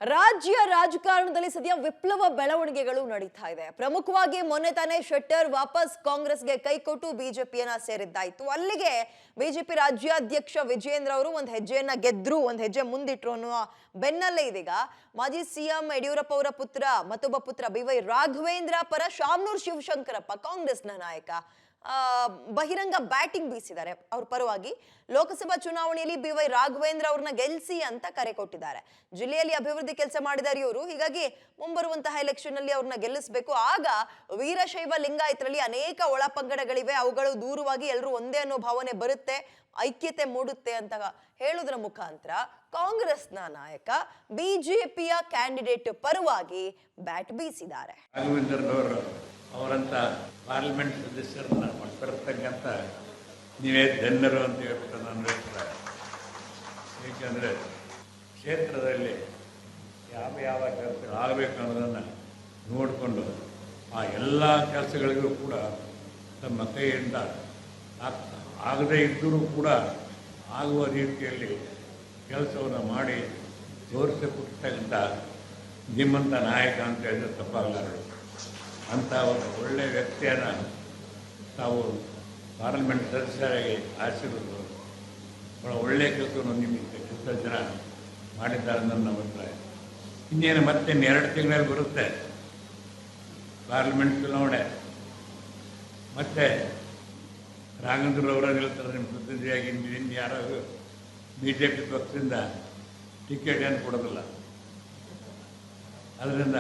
ರಾಜ್ಯ ರಾಜಕಾರಣದಲ್ಲಿ ಸದ್ಯ ವಿಪ್ಲವ ಬೆಳವಣಿಗೆಗಳು ನಡೀತಾ ಇದೆ. ಪ್ರಮುಖವಾಗಿ ಮೊನ್ನೆ ತಾನೇ ಶೆಟ್ಟರ್ ವಾಪಸ್ ಕಾಂಗ್ರೆಸ್ಗೆ ಕೈಕೊಟ್ಟು ಬಿಜೆಪಿಯನ್ನ ಸೇರಿದ್ದಾಯ್ತು. ಅಲ್ಲಿಗೆ ಬಿಜೆಪಿ ರಾಜ್ಯಾಧ್ಯಕ್ಷ ವಿಜಯೇಂದ್ರ ಅವರು ಒಂದು ಹೆಜ್ಜೆಯನ್ನ ಗೆದ್ರು, ಒಂದು ಹೆಜ್ಜೆ ಮುಂದಿಟ್ರು ಅನ್ನುವ ಬೆನ್ನಲ್ಲೇ ಇದೀಗ ಮಾಜಿ ಸಿಎಂ ಯಡಿಯೂರಪ್ಪ ಅವರ ಪುತ್ರ ಮತ್ತೊಬ್ಬ ಪುತ್ರ BY ರಾಘವೇಂದ್ರ ಪರ ಶಾಮನೂರು ಶಿವಶಂಕರಪ್ಪ ಕಾಂಗ್ರೆಸ್ನ ನಾಯಕ ಬಹಿರಂಗ ಬ್ಯಾಟಿಂಗ್ ಬೀಸಿದ್ದಾರೆ. ಅವ್ರ ಪರವಾಗಿ ಲೋಕಸಭಾ ಚುನಾವಣೆಯಲ್ಲಿ BY ರಾಘವೇಂದ್ರ ಅವ್ರನ್ನ ಗೆಲ್ಸಿ ಅಂತ ಕರೆ ಕೊಟ್ಟಿದ್ದಾರೆ. ಜಿಲ್ಲೆಯಲ್ಲಿ ಅಭಿವೃದ್ಧಿ ಕೆಲಸ ಮಾಡಿದ್ದಾರೆ ಇವರು. ಹೀಗಾಗಿ ಮುಂಬರುವಂತಹ ಎಲೆಕ್ಷನ್ ಅಲ್ಲಿ ಅವ್ರನ್ನ ಗೆಲ್ಲಿಸಬೇಕು. ಆಗ ವೀರಶೈವ ಲಿಂಗಾಯತರಲ್ಲಿ ಅನೇಕ ಒಳಪಂಗಡಗಳಿವೆ, ಅವುಗಳು ದೂರವಾಗಿ ಎಲ್ಲರೂ ಒಂದೇ ಅನ್ನೋ ಭಾವನೆ ಬರುತ್ತೆ, ಐಕ್ಯತೆ ಮೂಡುತ್ತೆ ಅಂತ ಹೇಳೋದ್ರ ಮುಖಾಂತರ ಕಾಂಗ್ರೆಸ್ನ ನಾಯಕ ಬಿಜೆಪಿಯ ಕ್ಯಾಂಡಿಡೇಟ್ ಪರವಾಗಿ ಬ್ಯಾಟ್ ಬೀಸಿದ್ದಾರೆ. ಅವರಂತ ಪಾರ್ಲಿಮೆಂಟ್ ಸದಸ್ಯರನ್ನ ಮಾಡ್ತಿರ್ತಕ್ಕಂಥ ನೀವೇ ಧನ್ಯರು ಅಂತ ಹೇಳ್ಬಿಟ್ಟು ನಾನು ಹೇಳ್ತಾರೆ. ಏಕೆಂದರೆ ಕ್ಷೇತ್ರದಲ್ಲಿ ಯಾವ ಕೆಲಸಗಳು ಆಗಬೇಕು ಅನ್ನೋದನ್ನು ನೋಡಿಕೊಂಡು ಆ ಎಲ್ಲ ಕೆಲಸಗಳಿಗೂ ಕೂಡ ತಮ್ಮ ಕೈಯಿಂದ ಆಗದೇ ಇದ್ದರೂ ಕೂಡ ಆಗುವ ರೀತಿಯಲ್ಲಿ ಕೆಲಸವನ್ನು ಮಾಡಿ ತೋರಿಸಿಕೊಡ್ತಕ್ಕಂಥ ನಿಮ್ಮಂಥ ನಾಯಕ ಅಂತ ಹೇಳಿದ್ರೆ ತಪ್ಪಾಗಲಾರದು. ಅಂಥ ಒಂದು ಒಳ್ಳೆಯ ವ್ಯಕ್ತಿಯನ್ನು ತಾವು ಪಾರ್ಲಿಮೆಂಟ್ ಸದಸ್ಯರಾಗಿ ಆರಿಸಿರೋದು ಭಾಳ ಒಳ್ಳೆಯ ಕೆಲಸವನ್ನು ನಿಮಗೆ ಎಷ್ಟೋ ಜನ ಮಾಡಿದ್ದಾರೆ ನನ್ನ ಅಭಿಪ್ರಾಯ. ಇನ್ನೇನು ಮತ್ತೆ 2 ತಿಂಗಳಲ್ಲಿ ಬರುತ್ತೆ ಪಾರ್ಲಿಮೆಂಟ್ ಚುನಾವಣೆ. ಮತ್ತೆ ರಾಘವೇಂದ್ರರವರ ಹೇಳ್ತಾರೆ ನಿಮ್ಮ ಪ್ರತಿನಿಧಿಯಾಗಿ ಇನ್ನು ಯಾರು BJP ಪಕ್ಷದಿಂದ ಟಿಕೆಟ್ ಏನು ಕೊಡೋದಿಲ್ಲ. ಅದರಿಂದ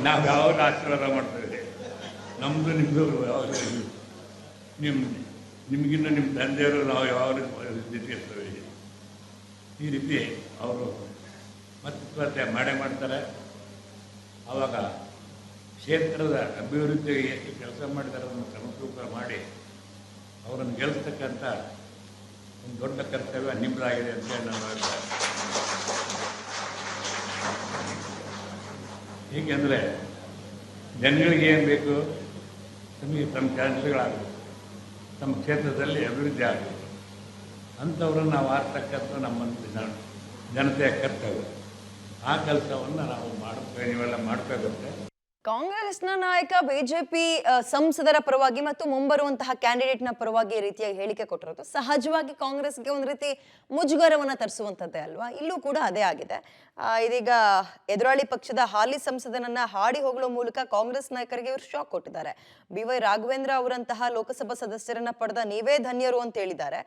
ನಾವು ಯಾವಾಗ ಆಶೀರ್ವಾದ ಮಾಡ್ತಾಯಿದ್ದೀವಿ, ನಮ್ಮದು ನಿಮ್ಮದು ಯಾವಾಗ ನಿಮಗಿನ್ನ ನಿಮ್ಮ ತಂದೆಯವರು ನಾವು ಯಾವಾಗ ಇರ್ತೀವಿ. ಈ ರೀತಿ ಅವರು ಮತ್ತೆ ಮಾಡೇ ಮಾಡ್ತಾರೆ. ಆವಾಗ ಕ್ಷೇತ್ರದ ಅಭಿವೃದ್ಧಿಗೆ ಎಷ್ಟು ಕೆಲಸ ಮಾಡಿದ್ದಾರೆ ಅದನ್ನು ಕ್ರಮತೂಕ ಮಾಡಿ ಅವರನ್ನು ಗೆಲ್ಲಿಸ್ತಕ್ಕಂಥ ಒಂದು ದೊಡ್ಡ ಕರ್ತವ್ಯ ನಿಮ್ಮದಾಗಿದೆ ಅಂತ ನಾನು ಹೇಳ್ತಾರೆ. ಏಕೆಂದರೆ ಜನಗಳಿಗೆ ಏನು ಬೇಕು, ತಮಗೆ ತಮ್ಮ ಕೆಲಸಗಳಾಗಬೇಕು, ತಮ್ಮ ಕ್ಷೇತ್ರದಲ್ಲಿ ಅಭಿವೃದ್ಧಿ ಆಗಬೇಕು. ಅಂಥವ್ರನ್ನು ನಾವು ಆರ್ತಕ್ಕಂಥ ನಮ್ಮ ಜನತೆಯ ಕರ್ತವ್ಯ. ಆ ಕೆಲಸವನ್ನು ನಾವು ಮಾಡಬೇಕು, ನೀವೆಲ್ಲ ಮಾಡಬೇಕಾಗುತ್ತೆ. ಕಾಂಗ್ರೆಸ್ನ ನಾಯಕ ಬಿಜೆಪಿ ಸಂಸದರ ಪರವಾಗಿ ಮತ್ತು ಮುಂಬರುವಂತಹ ಕ್ಯಾಂಡಿಡೇಟ್ನ ಪರವಾಗಿ ಈ ರೀತಿಯಾಗಿ ಹೇಳಿಕೆ ಕೊಟ್ಟಿರೋದು ಸಹಜವಾಗಿ ಕಾಂಗ್ರೆಸ್ಗೆ ಒಂದು ರೀತಿ ಮುಜುಗರವನ್ನು ತರಿಸುವಂಥದ್ದೇ ಅಲ್ವಾ. ಇಲ್ಲೂ ಕೂಡ ಅದೇ ಆಗಿದೆ. ಇದೀಗ ಎದುರಾಳಿ ಪಕ್ಷದ ಹಾಲಿ ಸಂಸದನನ್ನ ಹಾಡಿ ಹೋಗಲೋ ಮೂಲಕ ಕಾಂಗ್ರೆಸ್ ನಾಯಕರಿಗೆ ಇವರು ಶಾಕ್ ಕೊಟ್ಟಿದ್ದಾರೆ. BY ರಾಘವೇಂದ್ರ ಅವರಂತಹ ಲೋಕಸಭಾ ಸದಸ್ಯರನ್ನ ಪಡೆದ ನೀವೇ ಧನ್ಯರು ಅಂತ ಹೇಳಿದ್ದಾರೆ.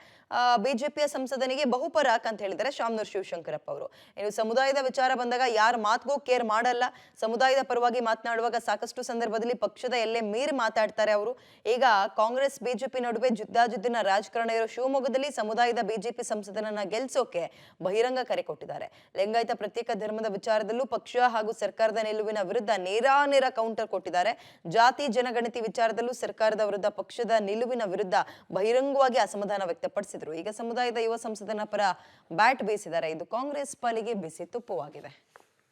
ಬಿಜೆಪಿಯ ಸಂಸದನಿಗೆ ಬಹುಪರಾಕ್ ಅಂತ ಹೇಳಿದ್ದಾರೆ ಶಾಮನೂರು ಶಿವಶಂಕರಪ್ಪ ಅವರು. ಇನ್ನು ಸಮುದಾಯದ ವಿಚಾರ ಬಂದಾಗ ಯಾರ ಮಾತಿಗೂ ಕೇರ್ ಮಾಡಲ್ಲ, ಸಮುದಾಯದ ಪರವಾಗಿ ಮಾತನಾಡುವಾಗ ಸಾಕಷ್ಟು ಸಂದರ್ಭದಲ್ಲಿ ಪಕ್ಷದ ಎಲ್ಲೇ ಮೀರಿ ಮಾತಾಡ್ತಾರೆ ಅವರು. ಈಗ ಕಾಂಗ್ರೆಸ್ ಬಿಜೆಪಿ ನಡುವೆ ಜಿದ್ದಾಜಿದ್ದಿನ ರಾಜಕಾರಣ ಇರೋ ಶಿವಮೊಗ್ಗದಲ್ಲಿ ಸಮುದಾಯದ ಬಿಜೆಪಿ ಸಂಸದನನ್ನ ಗೆಲ್ಸೋಕೆ ಬಹಿರಂಗ ಕರೆ ಕೊಟ್ಟಿದ್ದಾರೆ. ಲಿಂಗಾಯತ ಪ್ರತ್ಯೇಕ ಧರ್ಮದ ವಿಚಾರದಲ್ಲೂ ಪಕ್ಷ ಹಾಗೂ ಸರ್ಕಾರದ ನಿಲುವಿನ ವಿರುದ್ಧ ನೇರ ಕೌಂಟರ್ ಕೊಟ್ಟಿದ್ದಾರೆ. ಜಾತಿ ಜನಗಣತಿ ವಿಚಾರದಲ್ಲೂ ಸರ್ಕಾರದ ವಿರುದ್ಧ ಪಕ್ಷದ ನಿಲುವಿನ ವಿರುದ್ಧ ಬಹಿರಂಗವಾಗಿ ಅಸಮಾಧಾನ ವ್ಯಕ್ತಪಡಿಸಿದ್ರು. ಈಗ ಸಮುದಾಯದ ಯುವ ಸಂಸದನ ಪರ ಬ್ಯಾಟ್ ಬೀಸಿದ್ದಾರೆ. ಇದು ಕಾಂಗ್ರೆಸ್ ಪಾಲಿಗೆ ಬಿಸಿ ತುಪ್ಪವಾಗಿದೆ.